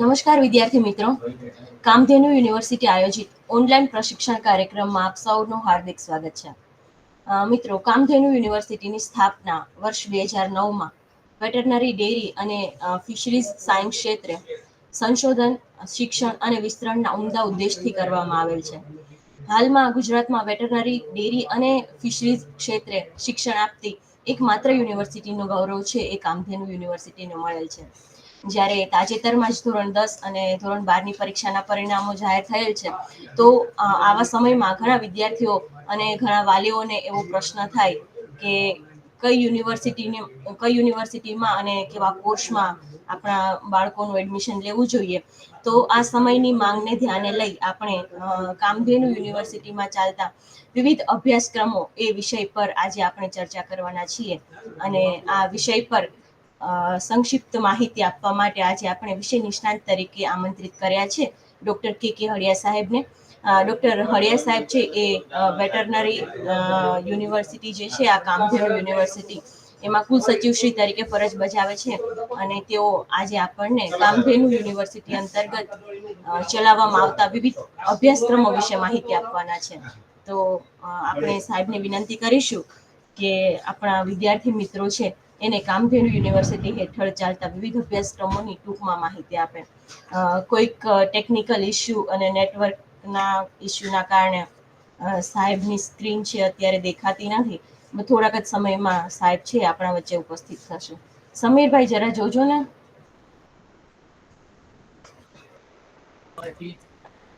નમસ્કાર વિદ્યાર્થી મિત્રો, કામધેનુ યુનિવર્સિટી આયોજિત ઓનલાઈન પ્રશિક્ષણ કાર્યક્રમમાં આપ સૌનું હાર્દિક સ્વાગત છે. મિત્રો, કામધેનુ યુનિવર્સિટીની સ્થાપના વર્ષ 2009માં વેટરનરી ડેરી અને ફિશરીઝ સાયન્સ ક્ષેત્રે સંશોધન, શિક્ષણ અને વિસ્તરણના ઉમદા ઉદ્દેશથી કરવામાં આવેલ છે. હાલમાં ગુજરાતમાં વેટરનરી ડેરી અને ફિશરીઝ ક્ષેત્રે શિક્ષણ આપતી એકમાત્ર યુનિવર્સિટીનો ગૌરવ છે એ કામધેનુ યુનિવર્સિટીને મળેલ છે. જ્યારે તાજેતરમાં જ ધોરણ 10 અને ધોરણ 12ની પરીક્ષાના પરિણામો જાહેર થયેલ છે, તો આવા સમયમાં ઘણા વિદ્યાર્થીઓ અને ઘણા વાલીઓને એવો પ્રશ્ન થાય કે કઈ યુનિવર્સિટીમાં અને કેવા કોર્સમાં આપણા બાળકોનું એડમિશન લેવું જોઈએ. તો આ સમયની માંગને ધ્યાને લઈ આપણે કામધેનુ યુનિવર્સિટીમાં ચાલતા વિવિધ અભ્યાસક્રમો એ વિષય પર આજે આપણે ચર્ચા કરવાના છીએ. અને આ વિષય પર સંક્ષિપ્ત માહિતી આપવા માટે આજે આપણે વિષય નિષ્ણાંત તરીકે આમંત્રિત કર્યા છે ડૉક્ટર કે હળિયા સાહેબને. ડૉક્ટર હળિયા સાહેબ છે એ વેટરનરી યુનિવર્સિટી જે છે, આ કામધેનુ યુનિવર્સિટી એમાં કુલ સચિવશ્રી તરીકે ફરજ બજાવે છે. અને તેઓ આજે આપણને કામધેનુ યુનિવર્સિટી અંતર્ગત ચલાવવામાં આવતા વિવિધ અભ્યાસક્રમો વિશે માહિતી આપવાના છે. તો આપણે સાહેબને વિનંતી કરીશું કે આપણા વિદ્યાર્થી મિત્રો છે એને કામધેનુ યુનિવર્સિટી હેઠળ ચાલતા વિવિધ અભ્યાસક્રમોની ટૂંકમાં માહિતી આપે. કોઈક ટેકનિકલ ઇસ્યુ અને નેટવર્કના ઇસ્યુના કારણે સાહેબની સ્ક્રીન છે અત્યારે દેખાતી નથી. થોડાક જ સમયમાં સાહેબ છે આપણા વચ્ચે ઉપસ્થિત થશે. સમીરભાઈ, જરા જોજો ને.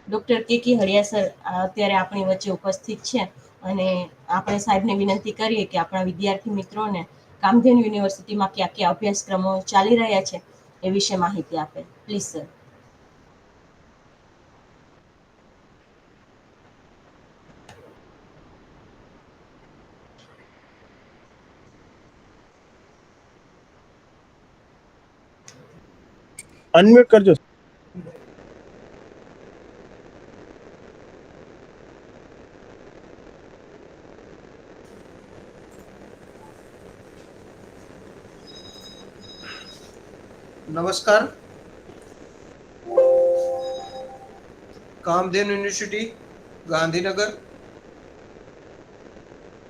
ડૉક્ટર કે હળિયા સર અત્યારે આપણી વચ્ચે ઉપસ્થિત છે અને આપણે સાહેબને વિનંતી કરીએ કે આપણા વિદ્યાર્થી મિત્રોને કામધેનુ યુનિવર્સિટીમાં કયા કયા અભ્યાસક્રમો ચાલી રહ્યા છે એ વિશે માહિતી આપે. Please sir. અનમ્યુટ કરજો. નમસ્કાર. કામધેનુ યુનિવર્સિટી ગાંધીનગર,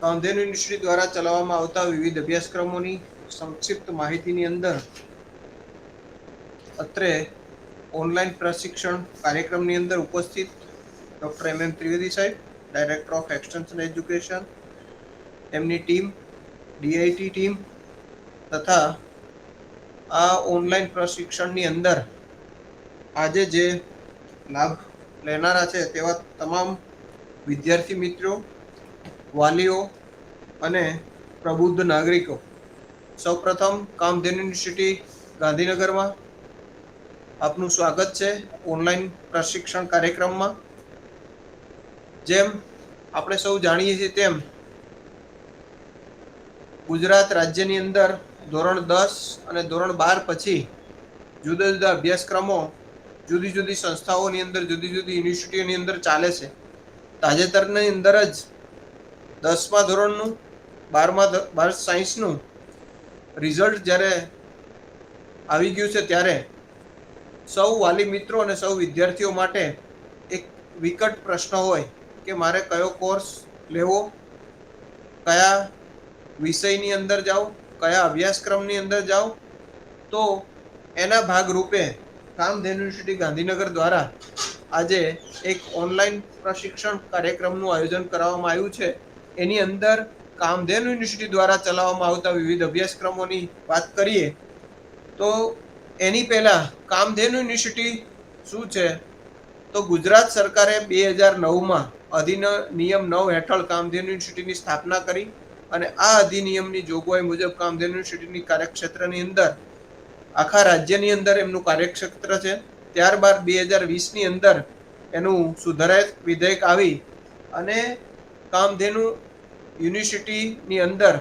કામધેનુ યુનિવર્સિટી દ્વારા ચલાવવામાં આવતા વિવિધ અભ્યાસક્રમોની સંક્ષિપ્ત માહિતીની અંદર અત્રે ઓનલાઈન પ્રશિક્ષણ કાર્યક્રમની અંદર ઉપસ્થિત ડૉક્ટર MM ત્રિવેદી સાહેબ, ડાયરેક્ટર ઓફ એક્સટેન્શન એજ્યુકેશન, એમની ટીમ, DIT ટીમ તથા આ ઓનલાઈન પ્રશિક્ષણની અંદર આજે જે લાભ લેનારા છે તેવા તમામ વિદ્યાર્થી મિત્રો, વાલીઓ અને પ્રબુદ્ધ નાગરિકો, સૌપ્રથમ કામધેનુ યુનિવર્સિટી ગાંધીનગરમાં આપનું સ્વાગત છે ઓનલાઈન પ્રશિક્ષણ કાર્યક્રમમાં. જેમ આપણે સૌ જાણીએ છીએ તેમ ગુજરાત રાજ્યની અંદર ધોરણ 10 અને ધોરણ 12 પછી જુદા જુદા અભ્યાસક્રમો જુદી જુદી સંસ્થાઓની અંદર, જુદી જુદી યુનિવર્સિટીઓની અંદર ચાલે છે. તાજેતરની અંદર જ 10મા ધોરણનું, 12 સાયન્સનું રિઝલ્ટ જ્યારે આવી ગયું છે ત્યારે સૌ વાલી મિત્રો અને સૌ વિદ્યાર્થીઓ માટે એક વિકટ પ્રશ્ન હોય કે મારે કયો કોર્સ લેવો, કયા વિષયની અંદર જાઓ, કયા અભ્યાસક્રમની અંદર જાઓ. તો એના ભાગરૂપે કામધેનુ યુનિવર્સિટી ગાંધીનગર દ્વારા આજે એક ઓનલાઈન પ્રશિક્ષણ કાર્યક્રમનું આયોજન કરવામાં આવ્યું છે. એની અંદર કામધેનુ યુનિવર્સિટી દ્વારા ચલાવવામાં આવતા વિવિધ અભ્યાસક્રમોની વાત કરીએ તો એની પહેલા કામધેનુ યુનિવર્સિટી શું છે? તો ગુજરાત સરકારે 2009માં અધિનિયમ 9 હેઠળ કામધેનુ યુનિવર્સિટીની સ્થાપના કરી અને આ અધિનિયમની જોગવાઈ મુજબ કામધેનુ યુનિવર્સિટીની કાર્યક્ષેત્રની અંદર આખા રાજ્યની અંદર એમનું કાર્યક્ષેત્ર છે. ત્યારબાદ 2020ની અંદર એનું સુધારાયેલ વિધેયક આવી અને કામધેનુ યુનિવર્સિટીની અંદર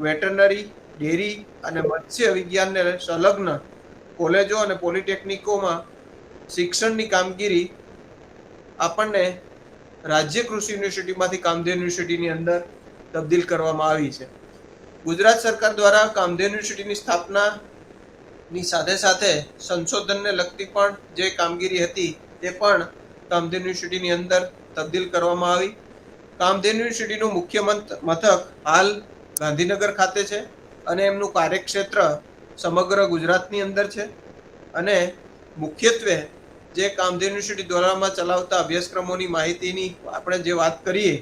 વેટરનરી, ડેરી અને મત્સ્ય વિજ્ઞાનને સંલગ્ન કોલેજો અને પોલિટેકનિકોમાં શિક્ષણની કામગીરી આપણને રાજ્ય કૃષિ યુનિવર્સિટીમાંથી કામધેનુ યુનિવર્સિટીની અંદર તબદીલ કરવામાં આવી છે. ગુજરાત સરકાર દ્વારા કામધેનુ યુનિવર્સિટીની સ્થાપના ની સાથે સાથે સંશોધનને લગતી પણ જે કામગીરી હતી તે પણ કામધેનુ યુનિવર્સિટીની અંદર તબદીલ કરવામાં આવી. કામધેનુ યુનિવર્સિટીનું મુખ્ય મથક હાલ ગાંધીનગર ખાતે છે અને એમનું કાર્યક્ષેત્ર સમગ્ર ગુજરાતની અંદર છે. અને મુખ્યત્વે જે કામધેનુ યુનિવર્સિટી દ્વારા ચલાવતા અભ્યાસક્રમોની માહિતીની આપણે જે વાત કરીએ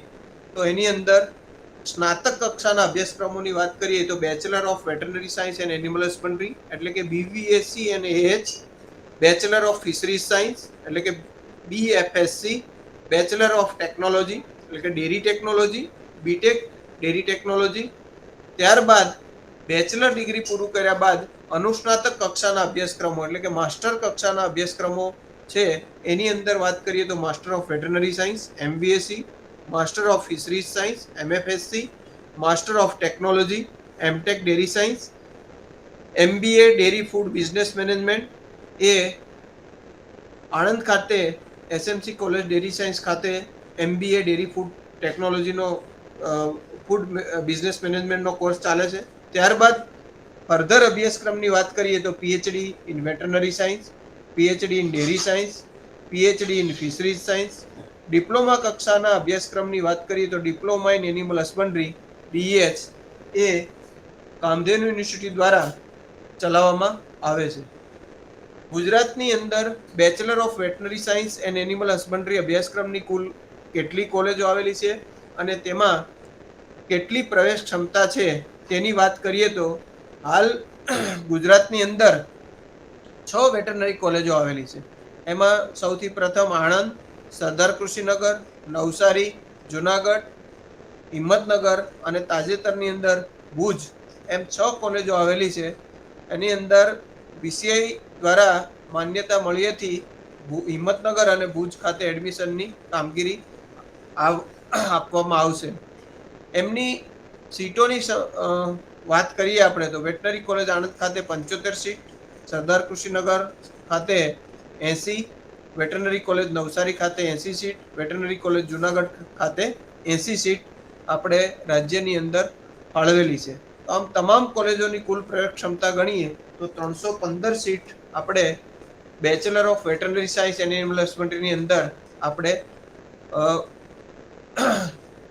તો એની અંદર સ્નાતક કક્ષાના અભ્યાસક્રમોની વાત કરીએ તો bachelor of veterinary science and animal husbandry એટલે કે BVSc અને AH, bachelor of fisheries science એટલે કે BFSc, બેચલર ઓફ ટેકનોલોજી એટલે કે dairy technology, B Tech dairy technology. ત્યારબાદ બેચલર ડિગ્રી પૂરું કર્યા બાદ અનુસ્નાતક કક્ષાના અભ્યાસક્રમો એટલે કે માસ્ટર કક્ષાના અભ્યાસક્રમો છે એની અંદર વાત કરીએ તો master of veterinary science MVSc, master of fisheries science MFSc, master of technology MTech dairy science, MBA dairy food business management એ આણંદ ખાતે SMC કોલેજ ડેરી સાયન્સ ખાતે MBA ડેરી ફૂડ ટેકનોલોજીનો ફૂડ બિઝનેસ મેનેજમેન્ટનો કોર્સ ચાલે છે. ત્યારબાદ further અભ્યાસક્રમની વાત કરીએ તો PhD in veterinary science, PhD in dairy science, PhD in fisheries science. Diploma કક્ષાના અભ્યાસક્રમની વાત કરીએ તો diploma in animal husbandry DEH A Kamdhenu university દ્વારા ચલાવવામાં આવે છે. ગુજરાતની અંદર bachelor of veterinary science and animal husbandry અભ્યાસક્રમની કુલ કેટલી કોલેજો આવેલી છે અને તેમાં કેટલી પ્રવેશ ક્ષમતા છે તેની વાત કરીએ તો હાલ ગુજરાતની અંદર 6 વેટરનરી કોલેજો આવેલી છે. એમાં સૌથી પ્રથમ આણંદ, સરદાર કૃષિનગર, નવસારી, જુનાગઢ, હિંમતનગર અને તાજેતરની અંદર ભુજ એમ 6 કોલેજો આવેલી છે. એની અંદર BCI દ્વારા માન્યતા મળ્યાથી હિંમતનગર અને ભુજ ખાતે એડમિશનની કામગીરી આપવામાં આવશે. એમની સીટોની વાત કરીએ આપણે તો વેટનરી કોલેજ આણંદ ખાતે 75 સીટ, સરદાર કૃષિનગર ખાતે 80, વેટરનરી કોલેજ નવસારી ખાતે 80 સીટ, વેટરનરી કોલેજ જુનાગઢ ખાતે 80 સીટ આપણે રાજ્યની અંદર ફાળવેલી છે. આમ તમામ કોલેજોની કુલ પ્રવેશ ક્ષમતા ગણીએ તો 315 સીટ આપણે bachelor of veterinary science and animal હસબન્ડરીની અંદર આપણે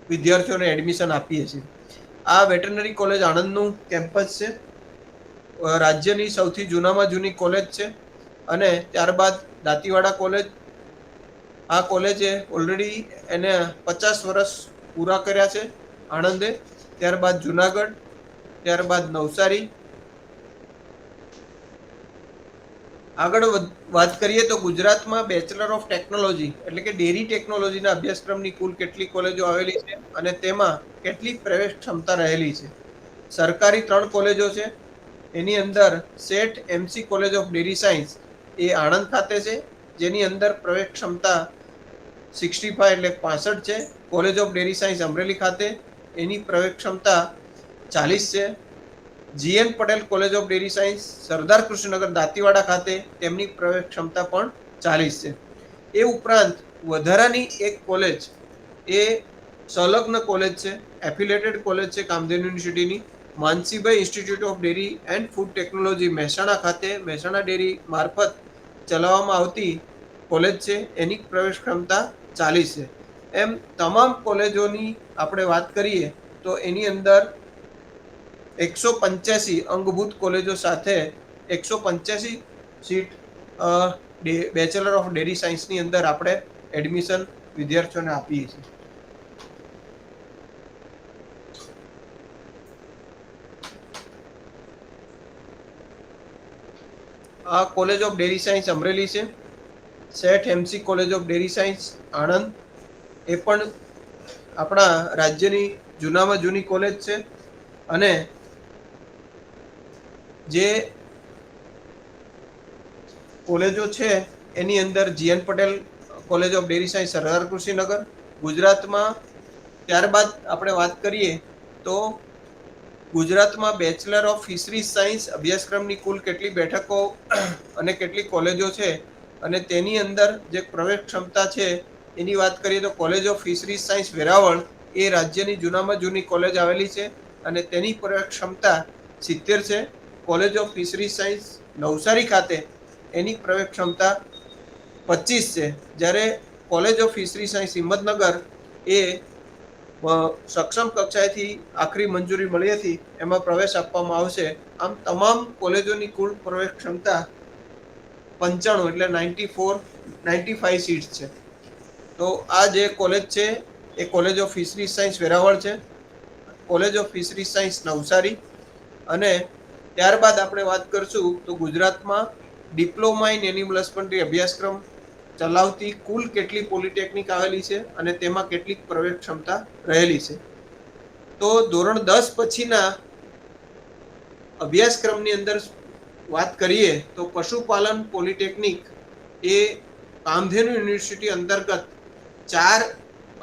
વિદ્યાર્થીઓને એડમિશન આપીએ છીએ. આ વેટરનરી કોલેજ આણંદનું કેમ્પસ છે. રાજ્યની સૌથી જૂનામાં જૂની કોલેજ છે. અને ત્યારબાદ દાંતીવાડા કોલેજ. આ કોલેજે ઓલરેડી એને 50 વર્ષ પૂરા કર્યા છે આણંદે. ત્યારબાદ જુનાગઢ, ત્યારબાદ નવસારી. આગળ વાત કરીએ તો ગુજરાતમાં બેચલર ઓફ ટેકનોલોજી એટલે કે ડેરી ટેકનોલોજીના અભ્યાસક્રમની કુલ કેટલી કોલેજો આવેલી છે અને તેમાં કેટલી પ્રવેશ ક્ષમતા રહેલી છે. સરકારી 3 કોલેજો છે. એની અંદર Sheth MC college of dairy science એ આણંદ ખાતે છે જેની અંદર પ્રવેશ ક્ષમતા 65 એટલે 65 છે. College of dairy science Amreli ખાતે એની પ્રવેશ ક્ષમતા 40 છે. GN Patel college of dairy science સરદાર કૃષ્ણનગર દાંતીવાડા ખાતે તેમની પ્રવેશ ક્ષમતા પણ 40 છે. એ ઉપરાંત વધારાની એક કોલેજ એ સંલગ્ન કોલેજ છે, એફિલેટેડ કોલેજ છે કામધેનુ યુનિવર્સિટીની, Mansibhai institute of dairy and food technology Mehsana ખાતે મહેસાણા ડેરી મારફત ચલાવવામાં આવતી કોલેજ છે. એની પ્રવેશ ક્ષમતા 40 છે. એમ તમામ કોલેજોની આપણે વાત કરીએ તો એની અંદર 185 અંગભૂત કોલેજો સાથે 185 સીટ બેચલર ઓફ ડેરી સાયન્સની અંદર આપણે એડમિશન વિદ્યાર્થીઓને આપીએ છીએ. આ college of dairy science Amreli છે. Sheth MC college of dairy science Anand એ પણ આપણા રાજ્યની જૂનામાં જૂની કોલેજ છે. અને જે કોલેજો છે એની અંદર GN Patel college of dairy science સરદાર કૃષિનગર ગુજરાતમાં. ત્યારબાદ આપણે વાત કરીએ તો ગુજરાતમાં બેચલર ઓફ ફિશરીઝ સાયન્સ અભ્યાસક્રમની કુલ કેટલી બેઠકો અને કેટલી કોલેજો છે અને તેની અંદર જે પ્રવેશ ક્ષમતા છે એની વાત કરીએ તો college of fisheries science Veraval એ રાજ્યની જૂનામાં જૂની કોલેજ આવેલી છે અને તેની પ્રવેશ ક્ષમતા 70 છે. College of fisheries science Navsari ખાતે એની પ્રવેશ ક્ષમતા 25 છે, જ્યારે college of fishery science Himmatnagar એ સક્ષમ કક્ષાએથી આખરી મંજૂરી મળી હતી, એમાં પ્રવેશ આપવામાં આવશે. આમ તમામ કોલેજોની કુલ પ્રવેશ ક્ષમતા 95 એટલે 95 સીટ છે. તો આ જે કોલેજ છે એ college of fishery science Veraval છે, college of fishery science Navsari. અને ત્યારબાદ આપણે વાત કરશું તો ગુજરાતમાં ડિપ્લોમા ઇન એનિમલ હસબન્ડરી અભ્યાસક્રમ ચલાવતી કુલ કેટલી પોલિટેકનિક આવેલી છે અને તેમાં કેટલીક પ્રવેશ ક્ષમતા રહેલી છે. તો ધોરણ 10 પછીના અભ્યાસક્રમની અંદર વાત કરીએ તો પશુપાલન પોલિટેકનિક એ કામધેનુ યુનિવર્સિટી અંતર્ગત 4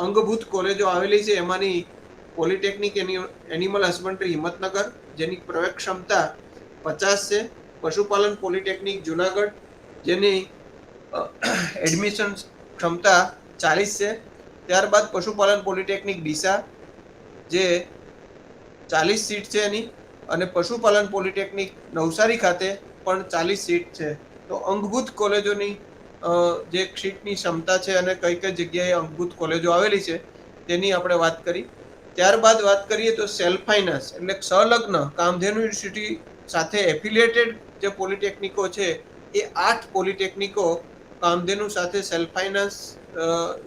અંગભૂત કોલેજો આવેલી છે. એમાંની પોલિટેકનિક એનિમલ હસબન્ડરી હિંમતનગર, જેની પ્રવેશ ક્ષમતા 50 છે. પશુપાલન પોલિટેકનિક જુનાગઢ, જેની એડમિશન ક્ષમતા 40 છે. ત્યારબાદ પશુપાલન પોલિટેકનિક ડીસા, જે 40 સીટ છે એની, અને પશુપાલન પોલિટેકનિક નવસારી ખાતે પણ 40 સીટ છે. તો અંગભૂત કોલેજોની જે સીટની ક્ષમતા છે અને કઈ કઈ જગ્યાએ અંગભૂત કોલેજો આવેલી છે તેની આપણે વાત કરી. ત્યારબાદ વાત કરીએ તો સેલ્ફ ફાઇનાન્સ એટલે સંલગ્ન કામધેનુ યુનિવર્સિટી સાથે એફિલિએટેડ જે પોલિટેકનિકો છે એ 8 પોલિટેકનિકો કામધેનુ સાથે સેલ્ફ ફાઇનાન્સ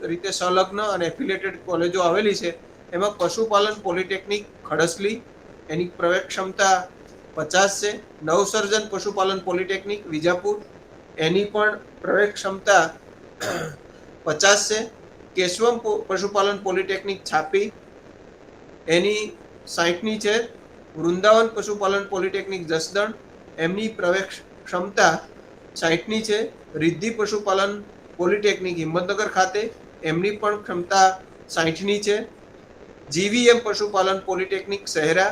રીતે સંલગ્ન અને એફિલિએટેડ કોલેજો આવેલી છે. એમાં પશુપાલન પોલિટેકનિક ખડસલી, એની પ્રવેશ ક્ષમતા 50 છે. નવસર્જન પશુપાલન પોલિટેકનિક વિજાપુર, એની પણ પ્રવેશ ક્ષમતા 50 છે. કેશવમ પશુપાલન પોલિટેકનિક છાપી, એની 60ની છે. વૃંદાવન પશુપાલન પોલિટેકનિક જસદણ, એમની પ્રવેશ ક્ષમતા 60ની છે. રિદ્ધિ પશુપાલન પોલિટેકનિક હિંમતનગર ખાતે, એમની પણ ક્ષમતા 60ની છે. જીવીએમ પશુપાલન પોલિટેકનિક શહેરા,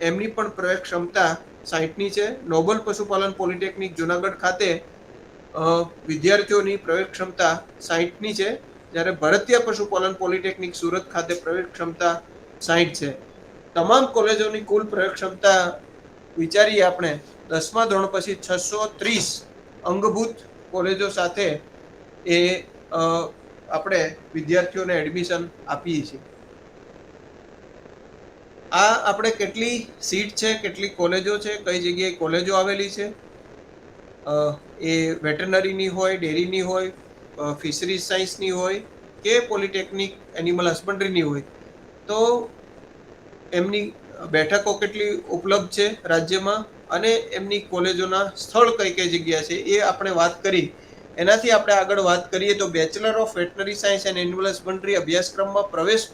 એમની પણ પ્રવેશ ક્ષમતા 60ની છે. નોબલ પશુપાલન પોલિટેકનિક જુનાગઢ ખાતે વિદ્યાર્થીઓની પ્રવેશ ક્ષમતા 60ની છે, જ્યારે ભરતીય પશુપાલન પોલિટેકનિક સુરત ખાતે પ્રવેશ ક્ષમતા 60 છે. તમામ કોલેજોની કુલ પ્રવેશ ક્ષમતા વિચારીએ આપણે 10મા ધોરણ પછી 630 અંગભૂત કોલેજો સાથે એ આપણે વિદ્યાર્થીઓને એડમિશન આપીએ છીએ. આ આપણે કેટલી સીટ છે, કેટલી કોલેજો છે, કઈ જગ્યાએ કોલેજો આવેલી છે, એ વેટરનરીની હોય, ડેરીની હોય, ફિશરીઝ સાયન્સની હોય કે પોલિટેકનિક એનિમલ હસબન્ડરીની હોય, તો એમની બેઠકો કેટલી ઉપલબ્ધ છે રાજ્યમાં અને એમની કોલેજોના સ્થળ કઈ કઈ જગ્યા છે એ આપણે વાત કરી. એનાથી આપણે આગળ વાત કરીએ તો bachelor of veterinary science and animal husbandry અભ્યાસક્રમમાં પ્રવેશ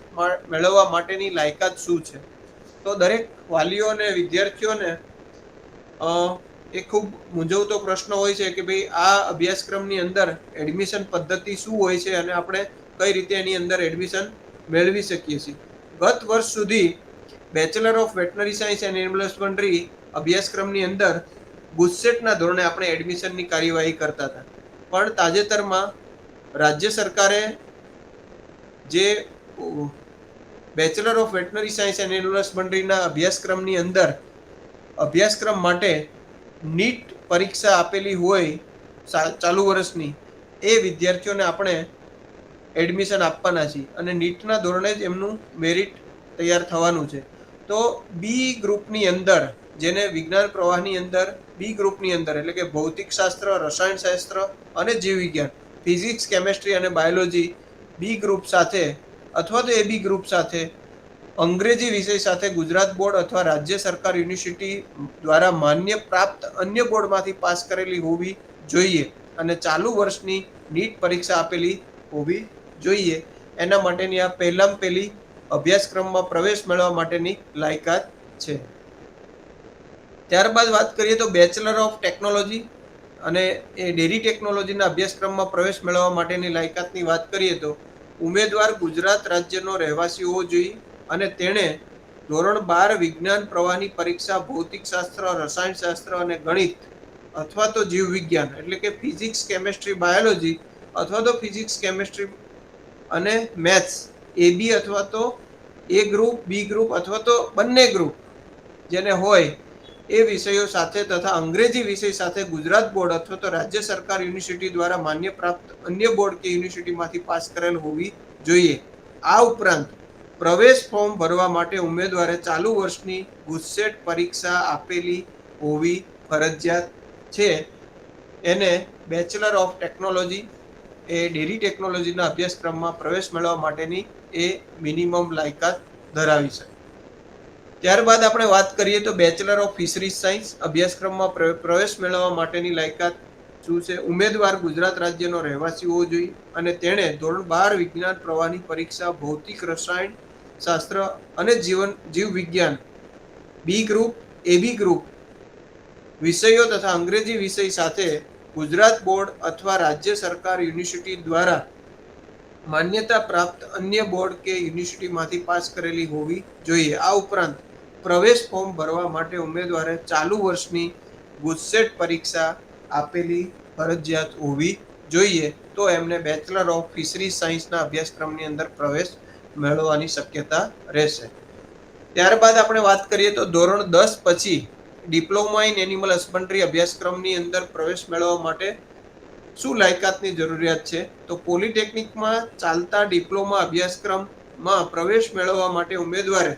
મેળવવા માટેની લાયકાત શું છે? તો દરેક વાલીઓ અને વિદ્યાર્થીઓને એ ખૂબ મૂંઝવતો પ્રશ્ન હોય છે કે ભાઈ આ અભ્યાસક્રમની અંદર એડમિશન પદ્ધતિ શું હોય છે અને આપણે કઈ રીતે એની અંદર એડમિશન મેળવી શકીએ છીએ. ગત વર્ષ સુધી bachelor of veterinary science and animal husbandry અભ્યાસક્રમની અંદર ગુજસેટના ધોરણે આપણે એડમિશનની કાર્યવાહી કરતા હતા, પણ તાજેતરમાં રાજ્ય સરકારે જે bachelor of veterinary science and animal હસબન્ડરીના અભ્યાસક્રમની અંદર અભ્યાસક્રમ માટે નીટ પરીક્ષા આપેલી હોય ચાલુ વર્ષની, એ વિદ્યાર્થીઓને આપણે એડમિશન આપવાના છીએ અને નીટના ધોરણે જ એમનું મેરિટ તૈયાર થવાનું છે. તો બી ગ્રુપની અંદર, જેને વિજ્ઞાન પ્રવાહની અંદર બી ગ્રુપની અંદર એટલે કે ભૌતિક શાસ્ત્ર, રસાયણશાસ્ત્ર અને જીવ વિજ્ઞાન, ફિઝિક્સ, કેમેસ્ટ્રી અને બાયોલોજી બી ગ્રુપ સાથે અથવા તો એ બી ગ્રુપ સાથે અંગ્રેજી વિષય સાથે ગુજરાત બોર્ડ અથવા રાજ્ય સરકાર યુનિવર્સિટી દ્વારા માન્ય પ્રાપ્ત અન્ય બોર્ડમાંથી પાસ કરેલી હોવી જોઈએ અને ચાલુ વર્ષની નીટ પરીક્ષા આપેલી હોવી જોઈએ. એના માટેની આ પહેલી અભ્યાસક્રમમાં પ્રવેશ મેળવવા માટેની લાયકાત છે. ત્યારબાદ વાત કરીએ તો બેચલર ઓફ ટેકનોલોજી અને એ ડેરી ટેકનોલોજીના અભ્યાસક્રમમાં પ્રવેશ મેળવવા માટેની લાયકાતની વાત કરીએ તો ઉમેદવાર ગુજરાત રાજ્યનો રહેવાસી હોવો જોઈએ અને તેણે ધોરણ 12 વિજ્ઞાન પ્રવાહની પરીક્ષા ભૌતિક શાસ્ત્ર, રસાયણશાસ્ત્ર અને ગણિત અથવા તો જીવ વિજ્ઞાન એટલે કે ફિઝિક્સ, કેમેસ્ટ્રી, બાયોલોજી અથવા તો ફિઝિક્સ, કેમેસ્ટ્રી અને મેથ્સ એ બી અથવા તો એ ગ્રુપ, બી ગ્રુપ અથવા તો બંને ગ્રુપ જેને હોય એ વિષયો સાથે તથા અંગ્રેજી વિષય સાથે ગુજરાત બોર્ડ અથવા તો રાજ્ય સરકાર યુનિવર્સિટી દ્વારા માન્ય પ્રાપ્ત અન્ય બોર્ડ કે યુનિવર્સિટીમાંથી પાસ કરેલ હોવી જોઈએ. આ ઉપરાંત પ્રવેશ ફોર્મ ભરવા માટે ઉમેદવારે ચાલુ વર્ષની ગુજસેટ પરીક્ષા આપેલી હોવી ફરજિયાત છે. એને bachelor of technology A dairy ટેકનોલોજીના અભ્યાસક્રમમાં પ્રવેશ મેળવવા માટેની એ મિનિમમ લાયકાત ધરાવી છે. ત્યારબાદ આપણે વાત કરીએ તો બેચલર ઓફ ફિશરીઝ સાયન્સ અભ્યાસક્રમમાં પ્રવેશ મેળવવા માટેની લાયકાત શું છે? ઉમેદવાર ગુજરાત રાજ્યનો રહેવાસી હોવો જોઈએ અને તેણે ધોરણ 12 વિજ્ઞાન પ્રવાહની પરીક્ષા ભૌતિક રસાયણ શાસ્ત્ર અને જીવ વિજ્ઞાન બી ગ્રુપ, એબી ગ્રુપ વિષયો તથા અંગ્રેજી વિષય સાથે ગુજરાત બોર્ડ અથવા રાજ્ય સરકાર યુનિવર્સિટી દ્વારા માન્યતા પ્રાપ્ત અન્ય બોર્ડ કે યુનિવર્સિટીમાંથી પાસ કરેલી હોવી જોઈએ. આ ઉપરાંત પ્રવેશ ફોર્મ ભરવા માટે ઉમેદવારે ચાલુ વર્ષની ગુજસેટ પરીક્ષા આપેલી ફરજિયાત હોવી જોઈએ. તો એમને બેચલર ઓફ ફિશરીઝ સાયન્સના અભ્યાસક્રમની અંદર પ્રવેશ મેળવવાની શક્યતા રહેશે. ત્યારબાદ આપણે વાત કરીએ તો ધોરણ 10 પછી ડિપ્લોમા ઇન એનિમલ હસબન્ડરી અભ્યાસક્રમની અંદર પ્રવેશ મેળવવા માટે શું લાયકાતની જરૂરિયાત છે? તો પોલિટેકનિકમાં ચાલતા ડિપ્લોમા અભ્યાસક્રમમાં પ્રવેશ મેળવવા માટે ઉમેદવારે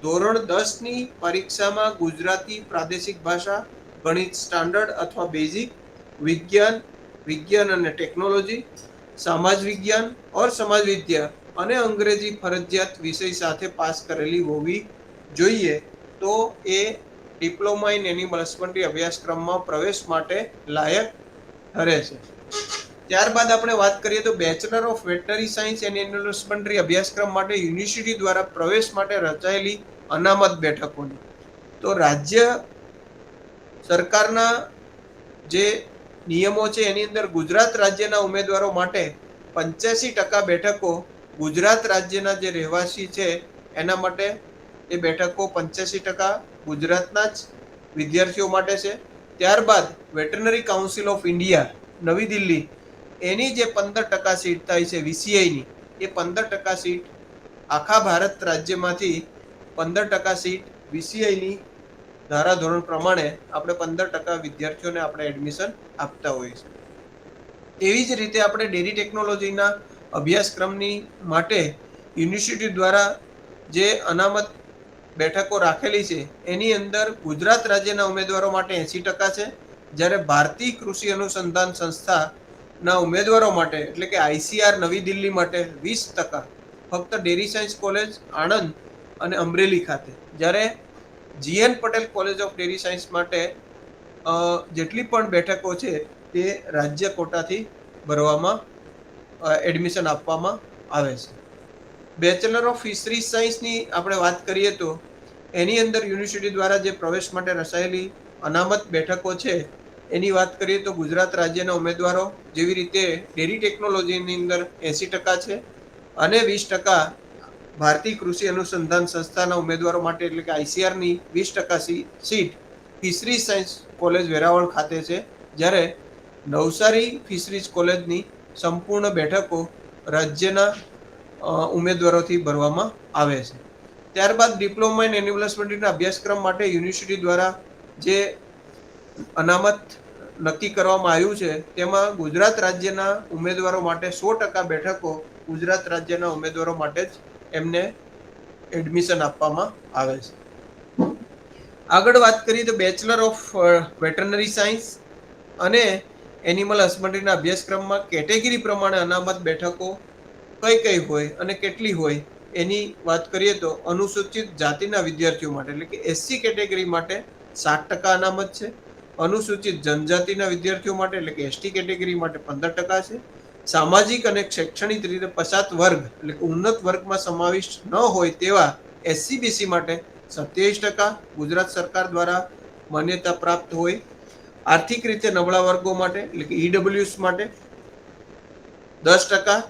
ધોરણ 10ની પરીક્ષામાં ગુજરાતી પ્રાદેશિક ભાષા, ગણિત સ્ટાન્ડર્ડ અથવા બેઝિક, વિજ્ઞાન અને ટેકનોલોજી, સમાજ વિજ્ઞાન ઓર સમાજ વિદ્યા અને અંગ્રેજી ફરજિયાત વિષય સાથે પાસ કરેલી હોવી જોઈએ. તો એ ડિપ્લોમા ઇન એનિમલ હસબન્ડરી અભ્યાસક્રમમાં પ્રવેશ માટે લાયક ઠરે છે. ત્યારબાદ આપણે વાત કરીએ તો bachelor of veterinary science and animal husbandry અભ્યાસક્રમ માટે યુનિવર્સિટી દ્વારા પ્રવેશ માટે રચાયેલી અનામત બેઠકોની. તો રાજ્ય સરકારના જે નિયમો છે એની અંદર ગુજરાત રાજ્યના ઉમેદવારો માટે 85% બેઠકો ગુજરાત રાજ્યના જે રહેવાસી છે એના માટે એ બેઠકો 85% ગુજરાતના જ વિદ્યાર્થીઓ માટે છે. ત્યારબાદ વેટરનરી કાઉન્સિલ ઓફ ઇન્ડિયા નવી દિલ્હી એની જે 15% સીટ થાય છે વીસીઆઈની, એ 15% સીટ આખા ભારત રાજ્યમાંથી 15% સીટ વીસીઆઈની ધારાધોરણ પ્રમાણે આપણે 15% વિદ્યાર્થીઓને આપણે એડમિશન આપતા હોઈએ છીએ. એવી જ રીતે આપણે ડેરી ટેકનોલોજીના અભ્યાસક્રમની માટે યુનિવર્સિટી દ્વારા જે અનામત બેઠકો રાખેલી છે એની અંદર ગુજરાત રાજ્યના ઉમેદવારો માટે 80% છે, જ્યારે ભારતીય કૃષિ અનુસંધાન સંસ્થાના ઉમેદવારો માટે એટલે કે આઈસીઆર નવી દિલ્હી માટે 20% ફક્ત ડેરી સાયન્સ કોલેજ આણંદ અને અમરેલી ખાતે, જ્યારે જીએન Patel college of dairy science માટે જેટલી પણ બેઠકો છે તે રાજ્ય કોટાથી ભરવામાં એડમિશન આપવામાં આવે છે. બેચલર ઓફ ફિશરીઝ સાયન્સની આપણે વાત કરીએ તો એની અંદર યુનિવર્સિટી દ્વારા જે પ્રવેશ માટે રચાયેલી અનામત બેઠકો છે એની વાત કરીએ તો ગુજરાત રાજ્યના ઉમેદવારો જેવી રીતે ડેરી ટેકનોલોજીની અંદર 80% છે અને 20% ભારતીય કૃષિ અનુસંધાન સંસ્થાના ઉમેદવારો માટે એટલે કે આઈસીઆરની 20% seat fisheries science college Veraval ખાતે છે, જ્યારે નવસારી ફિશરીઝ કોલેજની સંપૂર્ણ બેઠકો રાજ્યના ઉમેદવારોથી ભરવામાં આવે છે. ત્યારબાદ ડિપ્લોમા ઇન એનિમલ હસબન્ડરીના અભ્યાસક્રમ માટે યુનિવર્સિટી દ્વારા જે અનામત નક્કી કરવામાં આવ્યું છે તેમાં ગુજરાત રાજ્યના ઉમેદવારો માટે 100% બેઠકો ગુજરાત રાજ્યના ઉમેદવારો માટે જ એમને એડમિશન આપવામાં આવે છે. આગળ વાત કરીએ તો બેચલર ઓફ વેટરનરી સાયન્સ અને એનિમલ હસબન્ડરીના અભ્યાસક્રમમાં કેટેગરી પ્રમાણે અનામત બેઠકો કઈ હોય અને કેટલી હોય એની વાત કરીએ તો અનુસૂચિત જાતિના વિદ્યાર્થીઓ માટે એટલે કે એસસી કેટેગરી માટે 60% અનામત છે, અનુસૂચિત જનજાતિના વિદ્યાર્થીઓ માટે એટલે કે એસટી કેટેગરી માટે 15% છે, સામાજિક અને શૈક્ષણિક રીતે પછાત વર્ગ એટલે કે ઉન્નત વર્ગમાં સમાવિષ્ટ ન હોય તેવા એસસીબીસી માટે 27% ગુજરાત સરકાર દ્વારા માન્યતા પ્રાપ્ત હોય, આર્થિક રીતે નબળા વર્ગો માટે એટલે કે ઈડબ્લ્યુએસ માટે 10%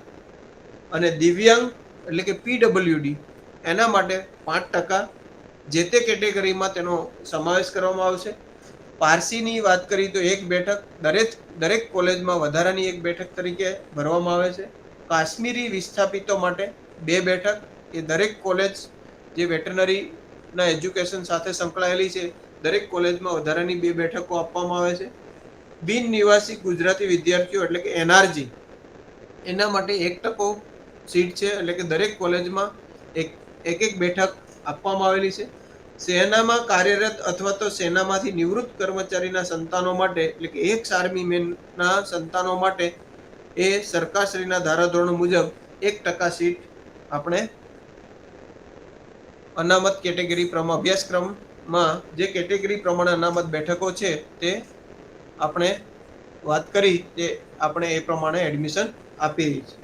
અને દિવ્યાંગ એટલે કે પીડબ્લ્યુડી એના માટે 5% જે તે કેટેગરીમાં તેનો સમાવેશ કરવામાં આવશે. પારસીની વાત કરીએ તો 1 બેઠક દરેક કોલેજમાં વધારાની 1 બેઠક તરીકે ભરવામાં આવે છે. કાશ્મીરી વિસ્થાપિતો માટે 2 બેઠક, એ દરેક કોલેજ જે વેટરનરીના એજ્યુકેશન સાથે સંકળાયેલી છે દરેક કોલેજમાં વધારાની 2 બેઠકો આપવામાં આવે છે. બિન નિવાસી ગુજરાતી વિદ્યાર્થીઓ એટલે કે NRG એના માટે 1% સીટ છે, એટલે કે દરેક કોલેજમાં એક બેઠક આપવામાં આવેલી છે. સેનામાં કાર્યરત અથવા તો સેનામાંથી નિવૃત્ત કર્મચારીના સંતાનો માટે એટલે કે એક્સ આર્મી મેનના સંતાનો માટે એ સરકારશ્રીના ધારાધોરણો મુજબ 1% સીટ આપણે અનામત કેટેગરી પ્રમાણે અભ્યાસક્રમમાં જે કેટેગરી પ્રમાણે અનામત બેઠકો છે તે આપણે વાત કરી તે આપણે એ પ્રમાણે એડમિશન આપી રહી છે.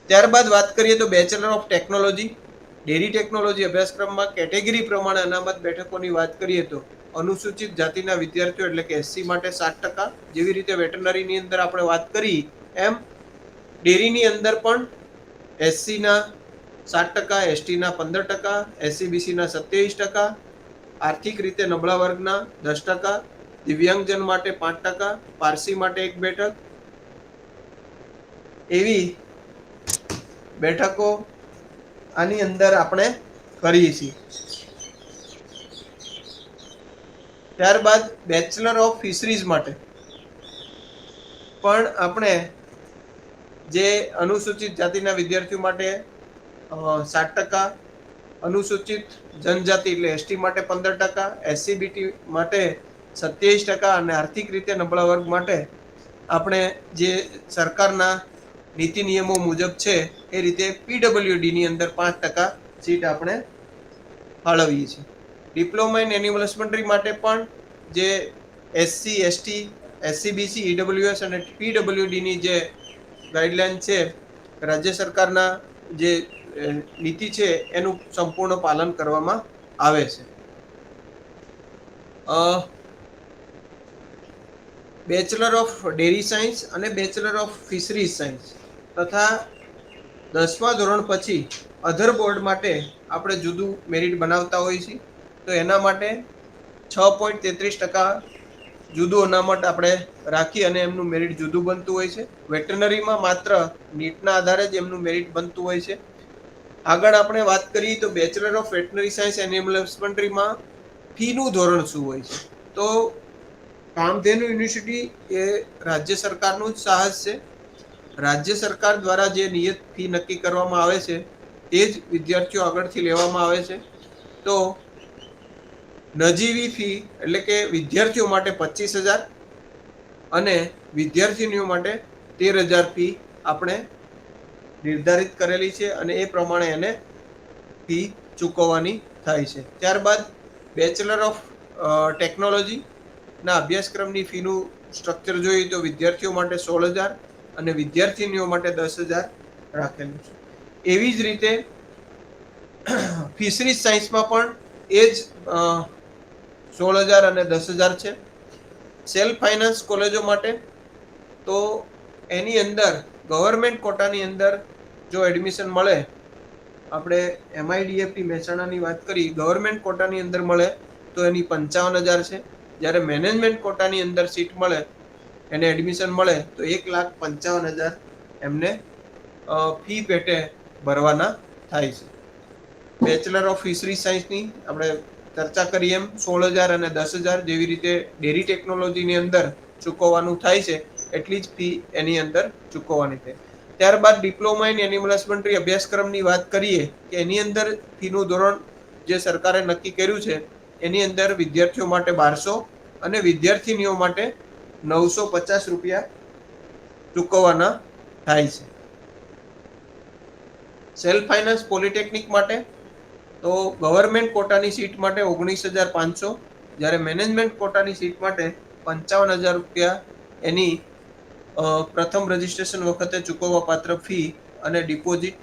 ત્યારબાદ વાત કરીએ તો bachelor of technology dairy technology અભ્યાસક્રમમાં કેટેગરી પ્રમાણે અનામત બેઠકોની વાત કરીએ તો અનુસૂચિત જાતિના વિદ્યાર્થીઓ એટલે કે SC માટે 7%, જેવી રીતે વેટરનરીની અંદર આપણે વાત કરી એમ ડેરીની અંદર પણ SC ના 7%, ST ના 15%, SC BC ના 27%, આર્થિક રીતે નબળા વર્ગના 10%, દિવ્યાંગજન માટે 5%, પારસી માટે 1 બેઠક એવી બેઠકો આની અંદર આપણે કરીએ છીએ. ત્યારબાદ બેચલર ઓફ ફિશરીઝ માટે પણ આપણે જે અનુસૂચિત જાતિના વિદ્યાર્થીઓ માટે 7%, અનુસૂચિત જનજાતિ એટલે ST માટે 15%, SC BT માટે 27% અને આર્થિક રીતે નબળા વર્ગ માટે આપણે જે સરકારના નીતિ નિયમો મુજબ છે એ રીતે PWD ની અંદર 5% સીટ આપણે ફાળવીએ છીએ. ડિપ્લોમા ઇન એનિમલ હસબન્ડરી માટે પણ જે SC, ST, SC BC, EWS અને PWD ની જે ગાઈડલાઈન છે રાજ્ય સરકારના જે નીતિ છે એનું સંપૂર્ણ પાલન કરવામાં આવે છે. બેચલર ઓફ ડેરી સાયન્સ અને બેચલર ઓફ ફિશરીઝ સાયન્સ તથા 10મા ધોરણ પછી અધર બોર્ડ માટે આપણે જુદું મેરિટ બનાવતા હોઈએ છીએ. તો એના માટે 6.33% જુદું અનામત આપણે રાખી અને એમનું મેરિટ જુદું બનતું હોય છે. વેટરનરીમાં માત્ર નીટના આધારે જ એમનું મેરિટ બનતું હોય છે. આગળ આપણે વાત કરીએ તો bachelor of veterinary science and animal હસબન્ડરીમાં ફીનું ધોરણ શું હોય છે? તો કામધેનુ યુનિવર્સિટી એ રાજ્ય સરકારનું જ સાહસ છે. રાજ્ય સરકાર દ્વારા જે નિયત ફી નક્કી કરવામાં આવે છે તે જ વિદ્યાર્થીઓ આગળથી લેવામાં આવે છે. તો નજીવી ફી એટલે કે વિદ્યાર્થીઓ માટે 25,000 અને વિદ્યાર્થીનીઓ માટે 13,000 ફી આપણે નિર્ધારિત કરેલી છે અને એ પ્રમાણે એને ફી ચૂકવવાની થાય છે. ત્યારબાદ બેચલર ઓફ ટેકનોલોજી ના અભ્યાસક્રમની ફીનું સ્ટ્રક્ચર જોઈએ તો વિદ્યાર્થીઓ માટે 16,000 અને વિદ્યાર્થીનીઓ માટે 10,000 રાખેલું છે. એવી જ રીતે ફિશરીઝ સાયન્સમાં પણ એ જ 16,000 અને 10,000 છે. સેલ્ફ ફાઇનાન્સ કોલેજો માટે તો એની અંદર ગવર્મેન્ટ કોટાની અંદર જો એડમિશન મળે, આપણે MIDFT મહેસાણાની વાત કરી, ગવર્મેન્ટ કોટાની અંદર મળે તો એની 55,000 છે. જ્યારે મેનેજમેન્ટ કોટાની અંદર સીટ મળે એને એડમિશન મળે તો 1,55,000 એમને ફી પેટે ભરવાના થાય છે. બેચલર ઓફ ફિશરી સાયન્સની આપણે ચર્ચા કરી એમ 16,000 અને 10,000 જેવી રીતે ડેરી ટેકનોલોજીની અંદર ચૂકવવાનું થાય છે એટલી જ ફી એની અંદર ચૂકવવાની થાય. ત્યારબાદ ડિપ્લોમા ઇન એનિમલ હસબન્ડરી અભ્યાસક્રમની વાત કરીએ કે એની અંદર ફીનું ધોરણ જે સરકારે નક્કી કર્યું છે એની અંદર વિદ્યાર્થીઓ માટે 1,200 અને વિદ્યાર્થીનીઓ માટે 950 રૂપિયા ચૂકવવાના થાય છે. સેલ્ફ ફાઇનાન્સ પોલિટેકનિક માટે તો ગવર્મેન્ટ કોટાની સીટ માટે 19,500, જ્યારે મેનેજમેન્ટ કોટાની સીટ માટે 55,000 રૂપિયા એની પ્રથમ રજીસ્ટ્રેશન વખતે ચૂકવવા પાત્ર ફી અને ડિપોઝિટ,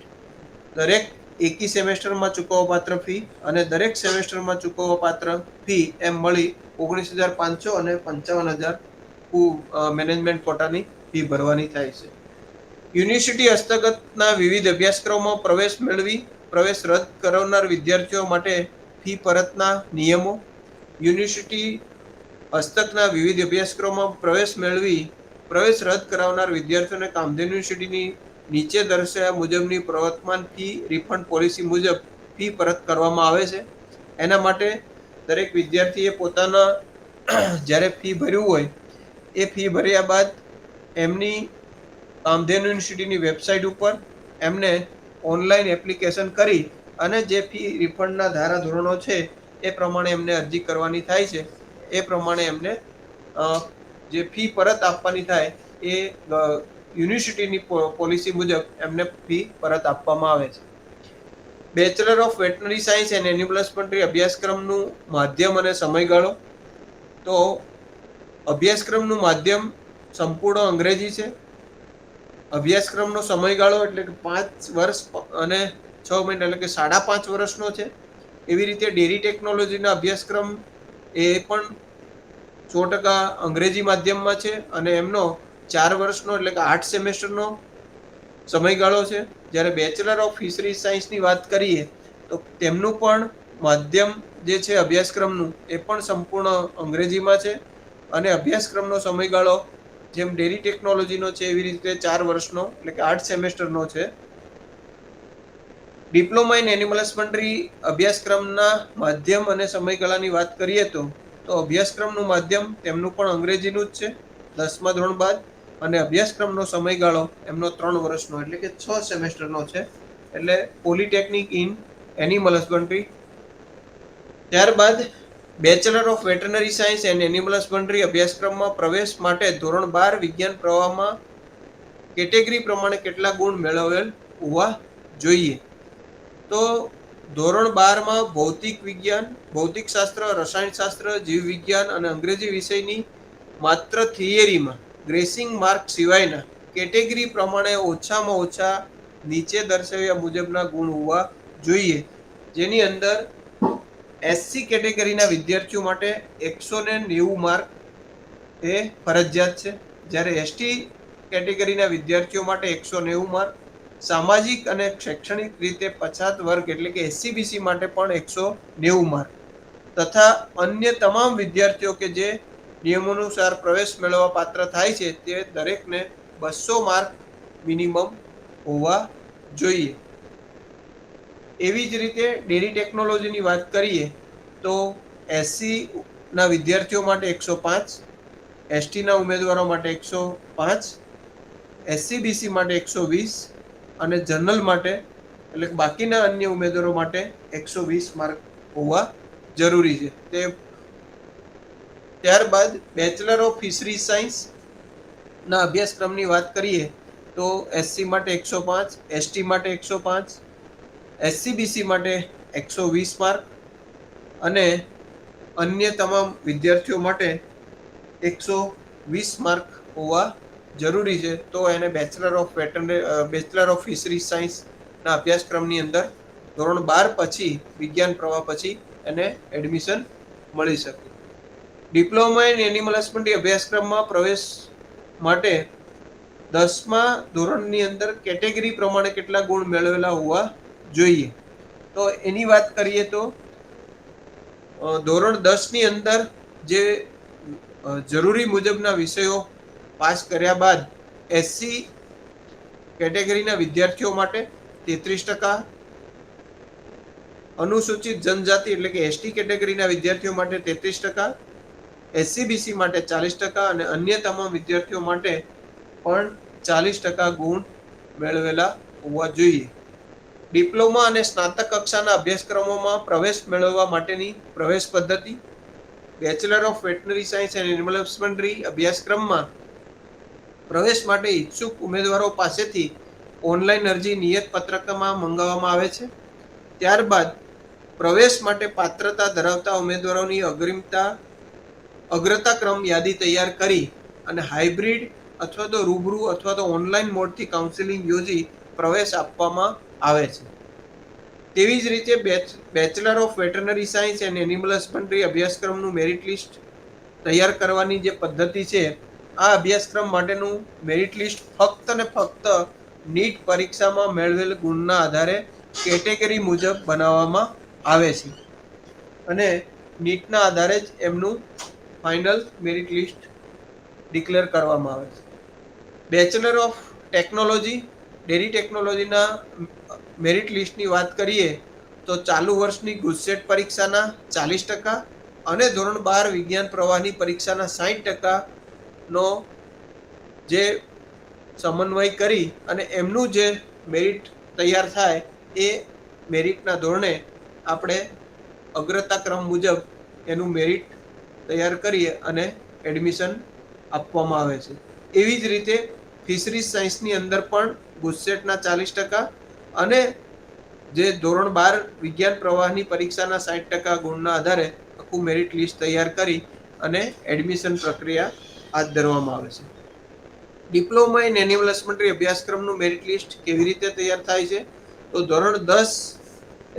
દરેક એકી સેમેસ્ટરમાં ચૂકવવા પાત્ર ફી અને દરેક સેમેસ્ટરમાં ચૂકવવા પાત્ર ફી એમ મળી 19,500 અને 55,000 મેનેજમેન્ટ કોટાની ફી ભરવાની થાય છે. યુનિવર્સિટી હસ્તગતના વિવિધ અભ્યાસક્રમોમાં પ્રવેશ મેળવી પ્રવેશ રદ કરાવનાર વિદ્યાર્થીઓ માટે ફી પરતના નિયમો. યુનિવર્સિટી હસ્તકના વિવિધ અભ્યાસક્રમોમાં પ્રવેશ મેળવી પ્રવેશ રદ કરાવનાર વિદ્યાર્થીઓને કામધેનુ યુનિવર્સિટીની નીચે દર્શાવ્યા મુજબની પ્રવર્તમાન ફી રિફંડ પોલિસી મુજબ ફી પરત કરવામાં આવે છે. એના માટે દરેક વિદ્યાર્થીએ પોતાના જ્યારે ફી ભર્યું હોય એ ફી ભર્યા બાદ એમની કામધેનુ યુનિવર્સિટીની વેબસાઇટ ઉપર એમને ઓનલાઈન એપ્લિકેશન કરી અને જે ફી રિફંડના ધારાધોરણો છે એ પ્રમાણે એમને અરજી કરવાની થાય છે. એ પ્રમાણે એમને જે ફી પરત આપવાની થાય એ યુનિવર્સિટીની પોલિસી મુજબ એમને ફી પરત આપવામાં આવે છે. Bachelor of veterinary science and animal husbandry અભ્યાસક્રમનું માધ્યમ અને સમયગાળો. તો અભ્યાસક્રમનું માધ્યમ સંપૂર્ણ અંગ્રેજી છે. અભ્યાસક્રમનો સમયગાળો એટલે કે 5 વર્ષ અને 6 મહિના એટલે કે 5.5 વર્ષનો છે. એવી રીતે ડેરી ટેકનોલોજીના અભ્યાસક્રમ એ પણ 100% અંગ્રેજી માધ્યમમાં છે અને એમનો 4 વર્ષનો એટલે કે 8 સેમેસ્ટરનો સમયગાળો છે. જ્યારે બેચલર ઓફ ફિશરીઝ સાયન્સની વાત કરીએ તો તેમનું પણ માધ્યમ જે છે અભ્યાસક્રમનું એ પણ સંપૂર્ણ અંગ્રેજીમાં છે અને અભ્યાસક્રમનો સમયગાળો જેમ ડેરી ટેકનોલોજીનો છે એવી રીતે 4 વર્ષનો એટલે કે 8 સેમેસ્ટરનો છે. ડિપ્લોમા ઇન એનિમલ હસબન્ડરી અભ્યાસક્રમના માધ્યમ અને સમયગાળાની વાત કરીએ તો અભ્યાસક્રમનું માધ્યમ તેમનું પણ અંગ્રેજીનું જ છે 10મા ધોરણ બાદ અને અભ્યાસક્રમનો સમયગાળો એમનો 3 વર્ષનો એટલે કે 6 સેમેસ્ટરનો છે. એટલે પોલિટેકનિક ઇન એનિમલ હસબન્ડરી. ત્યારબાદ bachelor of veterinary science and animal husbandry અભ્યાસક્રમમાં પ્રવેશ માટે ધોરણ 12 વિજ્ઞાન પ્રવાહમાં કેટેગરી પ્રમાણે કેટલા ગુણ મેળવેલ હોવા જોઈએ. તો ધોરણ 12માં ભૌતિક વિજ્ઞાન, ભૌતિકશાસ્ત્ર, રસાયણશાસ્ત્ર, જીવ વિજ્ઞાન અને અંગ્રેજી વિષયની માત્ર થિયરીમાં ગ્રેસિંગ માર્ક સિવાયના કેટેગરી પ્રમાણે ઓછામાં ઓછા નીચે દર્શાવ્યા મુજબના ગુણ હોવા જોઈએ. જેની અંદર એસસી કેટેગરીના વિદ્યાર્થીઓ માટે 190 માર્ક એ ફરજિયાત છે. જ્યારે એસટી કેટેગરીના વિદ્યાર્થીઓ માટે 190 માર્ક, સામાજિક અને શૈક્ષણિક રીતે પછાત વર્ગ એટલે કે એસસીબીસી માટે પણ 190 માર્ક તથા અન્ય તમામ વિદ્યાર્થીઓ કે જે નિયમોનુસાર પ્રવેશ મેળવવા પાત્ર થાય છે તે દરેકને 200 માર્ક મિનિમમ હોવા જોઈએ. એવી જ રીતે ડેરી ટેકનોલોજીની વાત કરીએ તો એસસી ના વિદ્યાર્થીઓ માટે 105, એસટીના ઉમેદવારો માટે 105, એસસીબીસી માટે 120 અને જનરલ માટે એટલે બાકીના અન્ય ઉમેદવારો માટે 120 માર્ક હોવા જરૂરી છે. ત્યારબાદ બેચલર ઓફ ફિશરીઝ સાયન્સ ના અભ્યાસક્રમની વાત કરીએ તો એસસી માટે 105, એસટી માટે 105, એસસીબીસી માટે 120 માર્ક અને અન્ય તમામ વિદ્યાર્થીઓ માટે 120 માર્ક હોવા જરૂરી છે. તો એને બેચલર ઓફ ફિશરીઝ સાયન્સના અભ્યાસક્રમની અંદર ધોરણ 12 પછી વિજ્ઞાન પ્રવાહ પછી એને એડમિશન મળી શકે. ડિપ્લોમા ઇન એનિમલ હસબન્ડરી અભ્યાસક્રમમાં પ્રવેશ માટે 10મા ધોરણની અંદર કેટેગરી પ્રમાણે કેટલા ગુણ મેળવેલા હોવા જોઈએ. તો એની વાત કરીએ તો ધોરણ 10ની અંદર જે જરૂરી મુજબના વિષયો પાસ કર્યા બાદ એસસી કેટેગરીના વિદ્યાર્થીઓ માટે 33%, અનુસૂચિત જનજાતિ એટલે કે એસટી કેટેગરીના વિદ્યાર્થીઓ માટે 33%, એસસીબીસી માટે 40% અને અન્ય તમામ વિદ્યાર્થીઓ માટે પણ 40% ગુણ મેળવેલા હોવા જોઈએ. ડિપ્લોમા અને સ્નાતક કક્ષાના અભ્યાસક્રમોમાં પ્રવેશ મેળવવા માટેની પ્રવેશ પદ્ધતિ. Bachelor of veterinary science and animal husbandry અભ્યાસક્રમમાં પ્રવેશ માટે ઈચ્છુક ઉમેદવારો પાસેથી ઓનલાઈન અરજી નિયત પત્રકમાં મંગાવવામાં આવે છે. ત્યારબાદ પ્રવેશ માટે પાત્રતા ધરાવતા ઉમેદવારોની અગ્રતા ક્રમ યાદી તૈયાર કરી અને હાઇબ્રિડ અથવા તો રૂબરૂ અથવા તો ઓનલાઈન મોડથી કાઉન્સેલિંગ યોજી પ્રવેશ આપવામાં આવે છે. તેવી જ રીતે bachelor of veterinary science and animal husbandry અભ્યાસક્રમનું મેરિટ લિસ્ટ તૈયાર કરવાની જે પદ્ધતિ છે આ અભ્યાસક્રમ માટેનું મેરિટ લિસ્ટ ફક્ત ને ફક્ત નીટ પરીક્ષામાં મેળવેલ ગુણના આધારે કેટેગરી મુજબ બનાવવામાં આવે છે અને નીટના આધારે જ એમનું ફાઇનલ મેરિટ લિસ્ટ ડિક્લેર કરવામાં આવે છે. બેચલર ઓફ ટેકનોલોજી ડેરી ટેકનોલોજીના મેરિટ લિસ્ટની વાત કરીએ તો ચાલુ વર્ષની ગુજસેટ પરીક્ષાના 40%, અને ધોરણ 12 વિજ્ઞાન પ્રવાહની પરીક્ષાના 60%નો જે સમન્વય કરી અને એમનું જે મેરિટ તૈયાર થાય એ મેરિટના ધોરણે આપણે અગ્રતા ક્રમ મુજબ એનું મેરિટ તૈયાર કરીએ અને એડમિશન આપવામાં આવે છે. એવી જ રીતે ફિશરીઝ સાયન્સની અંદર પણ ગુજસેટના 40% અને જે ધોરણ 12 વિજ્ઞાન પ્રવાહની પરીક્ષાના 60% ગુણના આધારે આખું મેરિટ લિસ્ટ તૈયાર કરી અને એડમિશન પ્રક્રિયા હાથ ધરવામાં આવે છે. ડિપ્લોમા ઇન એન્યુઅલ હસબન્ડરી અભ્યાસક્રમનું મેરિટ લિસ્ટ કેવી રીતે તૈયાર થાય છે? તો ધોરણ 10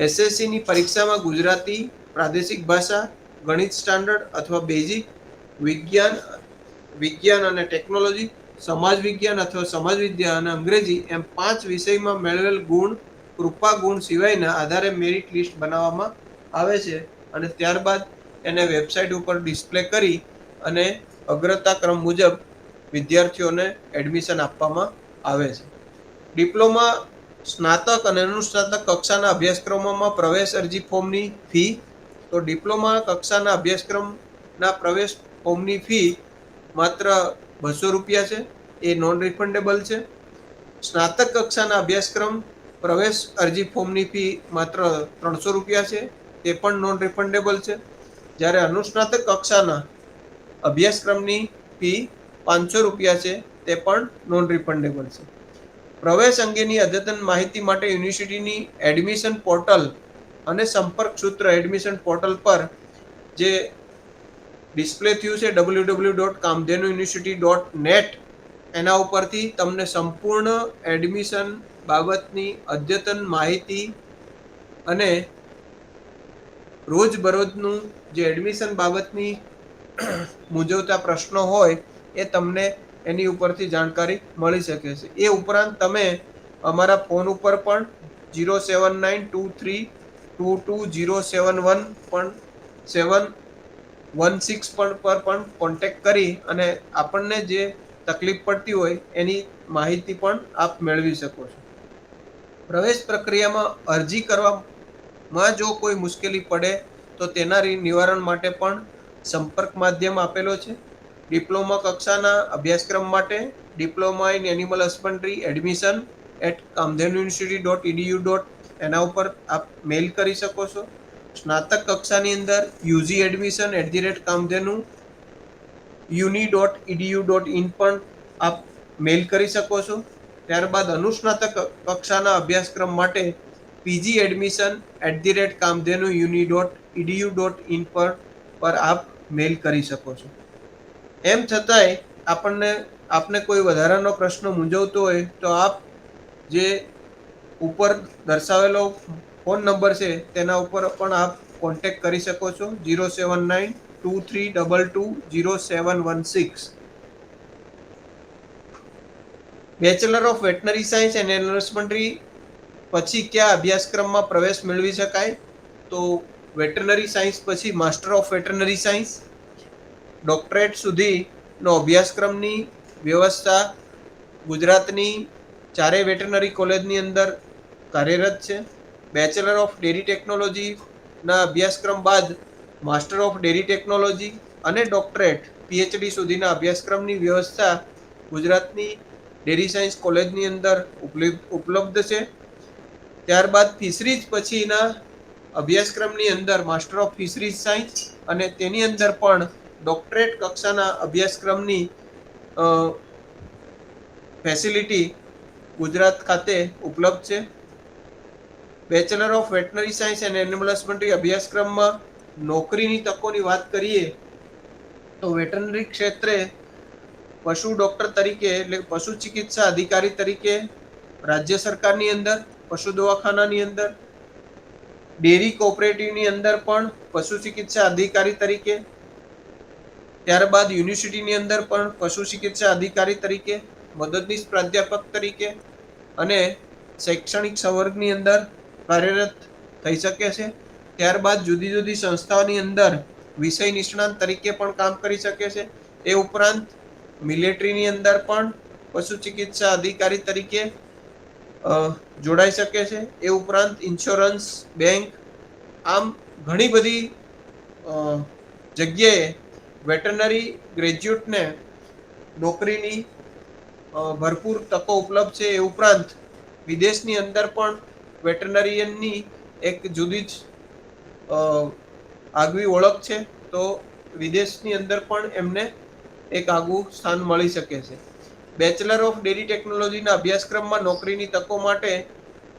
એસએસસીની પરીક્ષામાં ગુજરાતી, પ્રાદેશિક ભાષા, ગણિત સ્ટાન્ડર્ડ અથવા બેઝિક, વિજ્ઞાન અને ટેકનોલોજી, સમાજ વિજ્ઞાન અથવા સમાજ વિદ્યા અને અંગ્રેજી એમ 5 વિષયમાં મેળવેલ ગુણ, કૃપા ગુણ સિવાયના આધારે મેરિટ લિસ્ટ બનાવવામાં આવે છે અને ત્યારબાદ એને વેબસાઇટ ઉપર ડિસ્પ્લે કરી અને અગ્રતા ક્રમ મુજબ વિદ્યાર્થીઓને એડમિશન આપવામાં આવે છે. ડિપ્લોમા, સ્નાતક અને અનુસ્નાતક કક્ષાના અભ્યાસક્રમોમાં પ્રવેશ અરજી ફોર્મની ફી. તો ડિપ્લોમા કક્ષાના અભ્યાસક્રમના પ્રવેશ ફોર્મની ફી માત્ર 200 રૂપિયા છે, એ નોન રિફંડેબલ છે. સ્નાતક કક્ષાના અભ્યાસક્રમ પ્રવેશ અરજી ફોર્મની ફી માત્ર 300 રૂપિયા છે, તે પણ નોન રિફંડેબલ છે. જ્યારે અનુસ્નાતક કક્ષાના અભ્યાસક્રમની ફી 500 રૂપિયા છે, તે પણ નોન રિફંડેબલ છે. પ્રવેશ અંગેની અદ્યતન માહિતી માટે યુનિવર્સિટીની એડમિશન પોર્ટલ અને સંપર્ક સૂત્ર એડમિશન પોર્ટલ પર જે ડિસ્પ્લે થયું છે www.kamdhenuuniversity.net એના ઉપરથી તમને સંપૂર્ણ એડમિશન બાબતની અદ્યતન માહિતી અને રોજબરોજનું જે એડમિશન બાબતની મૂંઝવતા પ્રશ્નો હોય એ તમને એની ઉપરથી જાણકારી મળી શકે છે. એ ઉપરાંત તમે અમારા ફોન ઉપર પણ 07923222071 પણ 716 પર પણ કોન્ટેક્ટ કરી અને આપણને જે તકલીફ પડતી હોય એની માહિતી પણ આપ મેળવી શકો છો. પ્રવેશ પ્રક્રિયામાં અરજી કરવામાં જો કોઈ મુશ્કેલી પડે તો તેના નિવારણ માટે પણ સંપર્ક માધ્યમ આપેલો છે. ડિપ્લોમા કક્ષાના અભ્યાસક્રમ માટે diploma in animal husbandry admission @kamdhenuuniversity.edu. એના ઉપર આપ મેલ કરી શકો છો. સ્નાતક કક્ષાની અંદર યુજી એડમિશન @kamdhenuuni.edu.in પણ આપ મેલ કરી શકો છો. ત્યારબાદ અનુસ્નાતક કક્ષાના અભ્યાસક્રમ માટે પીજી એડમિશન @kamdhenuuni.edu.in પર આપ મેલ કરી શકો છો. એમ છતાંય આપને કોઈ વધારાનો પ્રશ્ન મૂંઝવતો હોય તો આપ જે ઉપર દર્શાવેલો ફોન નંબર છે તેના ઉપર પણ આપ કોન્ટેક્ટ કરી શકો છો 07923220716. Bachelor of veterinary science and animal husbandry પછી કયા અભ્યાસક્રમમાં પ્રવેશ મેળવી શકાય? તો વેટરનરી સાયન્સ પછી master of veterinary science, doctorate સુધીનો અભ્યાસક્રમની વ્યવસ્થા ગુજરાતની 4 વેટરનરી કોલેજની અંદર કાર્યરત છે. બેચલર ઓફ ડેરી ટેકનોલોજીના અભ્યાસક્રમ બાદ માસ્ટર ઓફ ડેરી ટેકનોલોજી અને ડોક્ટરેટ પીએચડી સુધીના અભ્યાસક્રમની વ્યવસ્થા ગુજરાતની ડેરી સાયન્સ કોલેજની અંદર ઉપલબ્ધ છે. ત્યારબાદ ફિશરીઝ પછીના અભ્યાસક્રમની અંદર માસ્ટર ઓફ ફિશરીઝ સાયન્સ અને તેની અંદર પણ ડોક્ટરેટ કક્ષાના અભ્યાસક્રમની ફેસિલિટી ગુજરાત ખાતે ઉપલબ્ધ છે. Bachelor of veterinary science and animal husbandry અભ્યાસક્રમમાં નોકરીની તકોની વાત કરીએ તો વેટરનરી ક્ષેત્રે પશુ ડોક્ટર તરીકે એટલે પશુ ચિકિત્સા અધિકારી તરીકે રાજ્ય સરકારની અંદર, પશુ દવાખાનાની અંદર, ડેરી કોઓપરેટિવની અંદર પણ પશુ ચિકિત્સા અધિકારી તરીકે, ત્યારબાદ યુનિવર્સિટીની અંદર પણ પશુ ચિકિત્સા અધિકારી તરીકે, મદદનીશ પ્રાધ્યાપક તરીકે અને શૈક્ષણિક સંવર્ગની અંદર કાર્યરત થઈ શકે છે. ત્યારબાદ જુદી જુદી સંસ્થાઓની અંદર વિષય નિષ્ણાત તરીકે પણ કામ કરી શકે છે. એ ઉપરાંત મિલિટરીની અંદર પણ પશુ ચિકિત્સા અધિકારી તરીકે જોડાઈ શકે છે. એ ઉપરાંત ઇન્સ્યોરન્સ, બેંક, આમ ઘણી બધી જગ્યાએ વેટરનરી ગ્રેજ્યુએટને નોકરીની ભરપૂર તકો ઉપલબ્ધ છે. એ ઉપરાંત વિદેશની અંદર પણ વેટરનરિયનની એક જુદી જ આગવી ઓળખ છે. તો વિદેશની અંદર પણ એમને એક આગવું સ્થાન મળી શકે છે. બેચલર ઓફ ડેરી ટેકનોલોજીના અભ્યાસક્રમમાં નોકરીની તકો માટે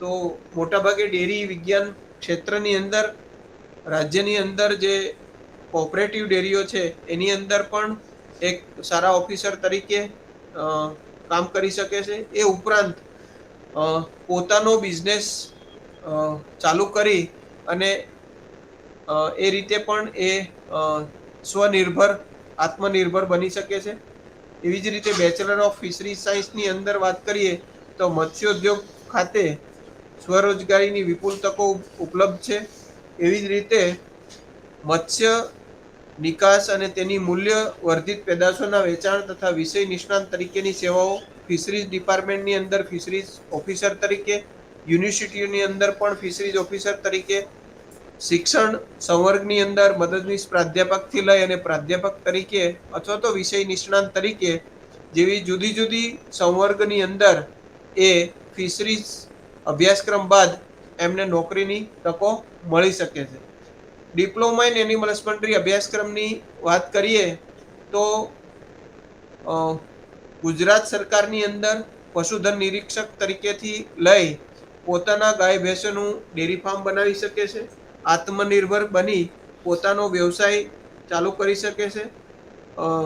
તો મોટાભાગે ડેરી વિજ્ઞાન ક્ષેત્રની અંદર રાજ્યની અંદર જે કોઓપરેટિવ ડેરીઓ છે એની અંદર પણ એક સારા ઓફિસર તરીકે કામ કરી શકે છે. એ ઉપરાંત પોતાનો બિઝનેસ ચાલુ કરી અને એ રીતે પણ એ સ્વનિર્ભર આત્મનિર્ભર બની શકે છે. એવી જ રીતે બેચલર ઓફ ફિશરી સાયન્સની અંદર વાત કરીએ તો મત્સ્યોદ્યોગ ખાતે સ્વરોજગારીની વિપુલ તકો ઉપલબ્ધ છે. એવી જ રીતે મત્સ્ય નિકાસ અને તેની મૂલ્ય વર્ધિત પેદાશોના વેચાણ તથા વિષય નિષ્ણાંત તરીકેની સેવાઓ ફિશરીઝ ડિપાર્ટમેન્ટની અંદર ફિશરીઝ ઓફિસર તરીકે, યુનિવર્સિટીઓની અંદર પણ ફિશરીઝ ઓફિસર તરીકે, શિક્ષણ સંવર્ગની અંદર મદદનીશ પ્રાધ્યાપકથી લઈ અને પ્રાધ્યાપક તરીકે અથવા તો વિષય નિષ્ણાંત તરીકે જેવી જુદી જુદી સંવર્ગની અંદર એ ફિશરીઝ અભ્યાસક્રમ બાદ એમને નોકરીની તકો મળી શકે છે. ડિપ્લોમા ઇન એનિમલ હસબન્ડરી અભ્યાસક્રમની વાત કરીએ તો ગુજરાત સરકારની અંદર પશુધન નિરીક્ષક તરીકેથી લઈ પોતાના ગાય ભેંસોનું ડેરી ફાર્મ બનાવી શકે છે. આત્મનિર્ભર બની પોતાનો વ્યવસાય ચાલુ કરી શકે છે.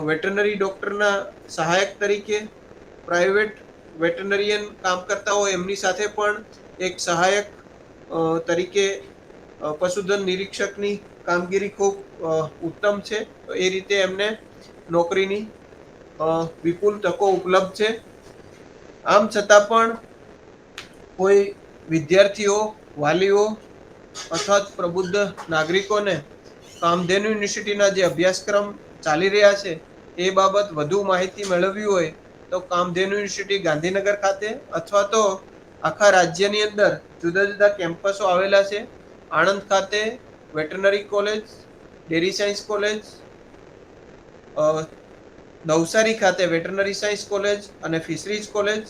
વેટરનરી ડૉક્ટરના સહાયક તરીકે પ્રાઇવેટ વેટરનરિયન કામ કરતા હોય એમની સાથે પણ એક સહાયક તરીકે પશુધન નિરીક્ષકની કામગીરી ખૂબ ઉત્તમ છે. તો એ રીતે એમને નોકરીની વિપુલ તકો ઉપલબ્ધ છે. આમ છતાં પણ કોઈ વિદ્યાર્થીઓ, વાલીઓ અથવા પ્રબુદ્ધ નાગરિકોને કામધેનુ યુનિવર્સિટીના જે અભ્યાસક્રમ ચાલી રહ્યા છે એ બાબત વધુ માહિતી મેળવવી હોય તો કામધેનુ યુનિવર્સિટી ગાંધીનગર ખાતે અથવા તો આખા રાજ્યની અંદર જુદા જુદા કેમ્પસો આવેલા છે. આણંદ ખાતે veterinary college, dairy science college, Navsari ખાતે વેટરનરી સાયન્સ કોલેજ અને ફિશરીઝ કોલેજ,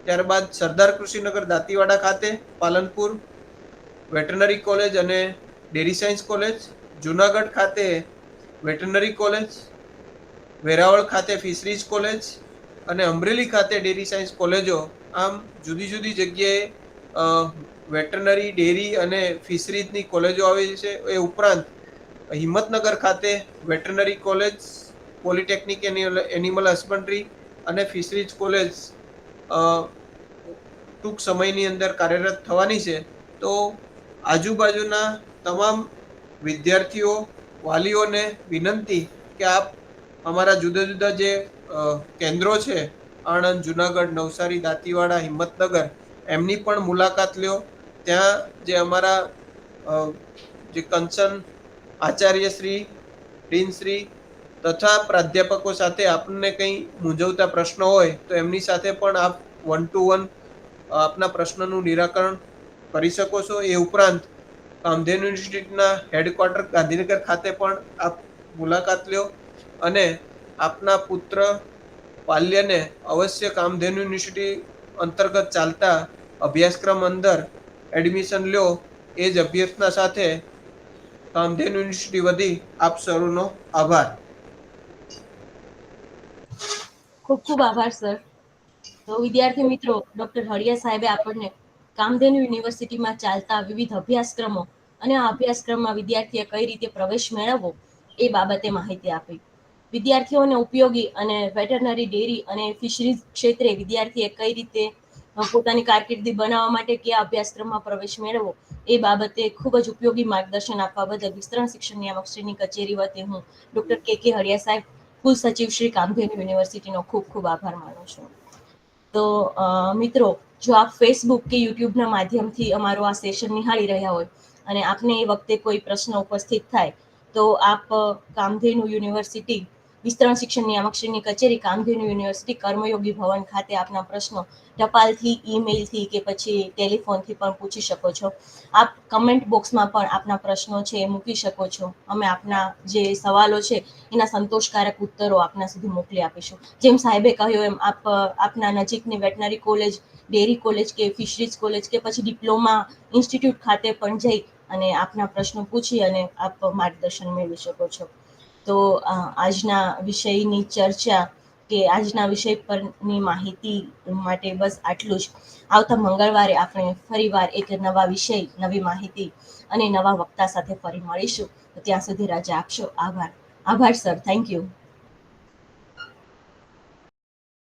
ત્યારબાદ સરદાર કૃષિનગર દાંતીવાડા ખાતે પાલનપુર વેટરનરી કોલેજ અને ડેરી સાયન્સ કોલેજ, જુનાગઢ ખાતે વેટરનરી કોલેજ, વેરાવળ ખાતે ફિશરીઝ કોલેજ અને અમરેલી ખાતે ડેરી સાયન્સ કોલેજો આમ જુદી જુદી જગ્યાએ વેટરનરી ડેરી અને ફિશરીઝની કોલેજો આવી છે. એ ઉપરાંત હિંમતનગર ખાતે veterinary college, polytechnic animal husbandry અને ફિશરીઝ કોલેજ ટૂંક સમયની અંદર કાર્યરત થવાની છે. તો આજુબાજુના તમામ વિદ્યાર્થીઓ, વાલીઓને વિનંતી કે આપ અમારા જુદા જુદા જે કેન્દ્રો છે આણંદ, જુનાગઢ, નવસારી, દાંતીવાડા, હિંમતનગર એમની પણ મુલાકાત લ્યો. ત્યાં જે અમારા જે કન્સર્ન આચાર્યશ્રી, ડીનશ્રી તથા પ્રાધ્યાપકો સાથે આપણને કંઈ મૂંઝવતા પ્રશ્નો હોય તો એમની સાથે પણ આપ 1-to-1 આપના પ્રશ્નનું નિરાકરણ કરી શકો છો. એ ઉપરાંત કામધેનુ યુનિવર્સિટીના હેડક્વાર્ટર ગાંધીનગર ખાતે પણ આપ મુલાકાત લ્યો અને આપના પુત્ર પાલ્યને અવશ્ય કામધેનુ યુનિવર્સિટી અંતર્ગત ચાલતા અભ્યાસક્રમ અંદર એડમિશન લ્યો. એ જ અભ્યર્થના સાથે કામધેનુ યુનિવર્સિટી વતી આપ સૌનો આભાર. ખૂબ ખૂબ આભાર સર. તો વિદ્યાર્થી મિત્રો, ડોક્ટર હળિયા સાહેબે આપણને કામધેનુ યુનિવર્સિટીમાં ચાલતા વિવિધ અભ્યાસક્રમો અને આ અભ્યાસક્રમમાં વિદ્યાર્થીએ કઈ રીતે પ્રવેશ મેળવવો એ બાબતે માહિતી આપી. વિદ્યાર્થીઓને ઉપયોગી અને વેટરનરી ડેરી અને ફિશરીઝ ક્ષેત્રે વિદ્યાર્થીએ કઈ રીતે પોતાની કારકિર્દી બનાવવા માટે કયા અભ્યાસક્રમમાં પ્રવેશ મેળવવો એ બાબતે ખૂબ જ ઉપયોગી માર્ગદર્શન આપવા બદલ વિસ્તરણ શિક્ષણ નિયામકશ્રીની કચેરી વતી હું ડોક્ટર કે હળિયા સાહેબ, કુલ સચિવ શ્રી કામધેનુ યુનિવર્સિટીનો ખૂબ ખૂબ આભાર માનું છું. તો મિત્રો, જો આપ ફેસબુક કે યુટ્યુબના માધ્યમથી અમારો આ સેશન નિહાળી રહ્યા હોય અને આપને એ વખતે કોઈ પ્રશ્ન ઉપસ્થિત થાય તો આપ કામધેનુ યુનિવર્સિટી વિસ્તરણ શિક્ષણ નિયામકશ્રીની કચેરી, કામધેનુ યુનિવર્સિટી, કર્મયોગી ભવન ખાતે આપના પ્રશ્નો ટપાલથી, ઈમેલથી કે પછી ટેલિફોનથી પણ પૂછી શકો છો. આપ કમેન્ટ બોક્સમાં પણ આપના પ્રશ્નો છે એ મૂકી શકો છો. અમે આપના જે સવાલો છે એના સંતોષકારક ઉત્તરો આપના સુધી મોકલી આપીશું. જેમ સાહેબે કહ્યું એમ આપના નજીકની વેટનરી કોલેજ, ડેરી કોલેજ કે ફિશરીઝ કોલેજ કે પછી ડિપ્લોમા ઇન્સ્ટિટ્યૂટ ખાતે પણ જઈ અને આપના પ્રશ્નો પૂછી અને આપ માર્ગદર્શન મેળવી શકો છો. તો આજના વિષયની ચર્ચા કે આજના વિષય પરની માહિતી માટે બસ આટલું જ. આવતા મંગળવારે આપણે ફરીવાર એક નવા વિષય, નવી માહિતી અને નવા વક્તા સાથે ફરી મળીશું. ત્યાં સુધી રજા આપશો. આભાર સર. Thank you.